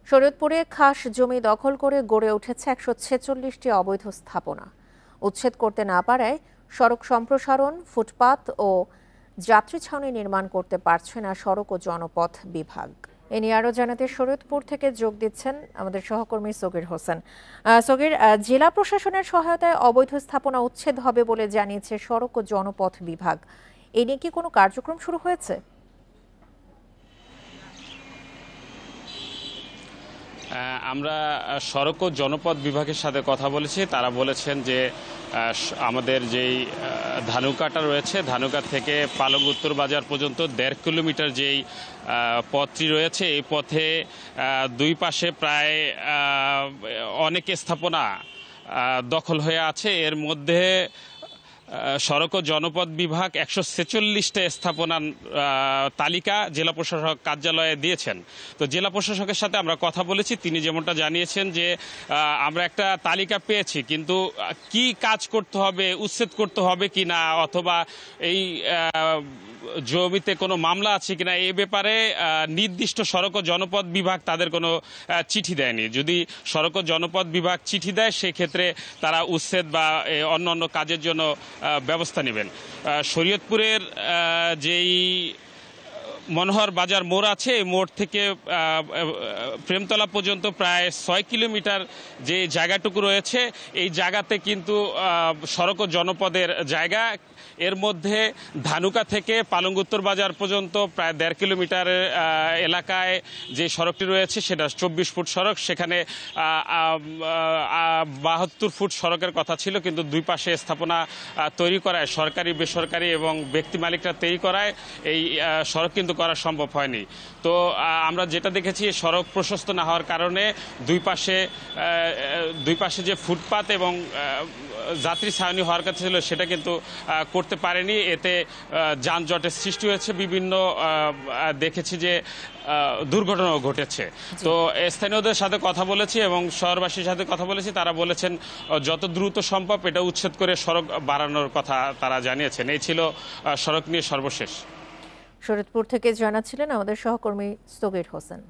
শরীয়তপুরে খাস জমি দখল করে গড়ে উঠেছে ১৪৬টি অবৈধ স্থাপনা। উচ্ছেদ করতে না পারায় সড়ক সম্প্রসারণ, ফুটপাত ও যাত্রী ছাউনি নির্মাণ করতে পারছে না সড়ক ও জনপথ বিভাগ। এ নিয়ে আরও জানাতে শরীয়তপুর থেকে যোগ দিচ্ছেন আমাদের সহকর্মী সগির হোসেন। সগির, জেলা প্রশাসনের সহায়তায় অবৈধ স্থাপনা উচ্ছেদ হবে বলে জানিয়েছে সড়ক ও জনপথ বিভাগ। এ নিয়ে কি কোনো কার্যক্রম শুরু হয়েছে? আমরা সড়ক ও জনপথ বিভাগের সাথে কথা বলেছি। তারা বলেছেন যে আমাদের যেই ধানুকাটা রয়েছে, ধানুকা থেকে পালং উত্তর বাজার পর্যন্ত ১.৫ কিলোমিটার যেই পথটি রয়েছে, এই পথে দুই পাশে প্রায় অনেক স্থাপনা দখল হয়ে আছে। এর মধ্যে সড়ক ও জনপথ বিভাগ ১৪৬টা স্থাপনার তালিকা জেলা প্রশাসক কার্যালয়ে দিয়েছেন। তো জেলা প্রশাসকের সাথে আমরা কথা বলেছি, তিনি যেমনটা জানিয়েছেন যে আমরা একটা তালিকা পেয়েছি, কিন্তু কি কাজ করতে হবে, উচ্ছেদ করতে হবে কিনা, অথবা এই জমিতে কোনো মামলা আছে কিনা, এই ব্যাপারে নির্দিষ্ট সড়ক ও জনপথ বিভাগ তাদের কোনো চিঠি দেয়নি। যদি সড়ক ও জনপথ বিভাগ চিঠি দেয়, সেক্ষেত্রে তারা উচ্ছেদ বা অন্য কাজের জন্য ব্যবস্থা নেবেন। শরীয়তপুরের যেই মনোহর বাজার মোড় আছে, এই মোড় থেকে প্রেমতলা পর্যন্ত প্রায় ৬ কিলোমিটার যে জায়গাটুকু রয়েছে, এই জায়গাতে কিন্তু সড়ক ও জনপদের জায়গা। এর মধ্যে ধানুকা থেকে পালং উত্তর বাজার পর্যন্ত প্রায় ১.৫ কিলোমিটার এলাকায় যে সড়কটি রয়েছে, সেটা ২৪ ফুট সড়ক। সেখানে ৭২ ফুট সড়কের কথা ছিল, কিন্তু দুই পাশে স্থাপনা তৈরি করায়, সরকারি বেসরকারি এবং ব্যক্তি মালিকরা তৈরি করায় এই সড়ক কিন্তু করা সম্ভব হয়নি। তো আমরা যেটা দেখেছি, সড়ক প্রশস্ত না হওয়ার কারণে দুই পাশে যে ফুটপাত এবং যাত্রী ছাউনি হওয়ার কথা ছিল, সেটা কিন্তু করতে পারেনি। এতে যানজটের সৃষ্টি হয়েছে, বিভিন্ন দেখেছি যে দুর্ঘটনাও ঘটেছে। তো স্থানীয়দের সাথে কথা বলেছি এবং শহরবাসীর সাথে কথা বলেছি, তারা বলেছেন যত দ্রুত সম্ভব এটা উচ্ছেদ করে সড়ক বাড়ানোর কথা তারা জানিয়েছেন। এই ছিল সড়ক নিয়ে সর্বশেষ। শরীয়তপুর থেকে জানাচ্ছিলেন আমাদের সহকর্মী সগির হোসেন।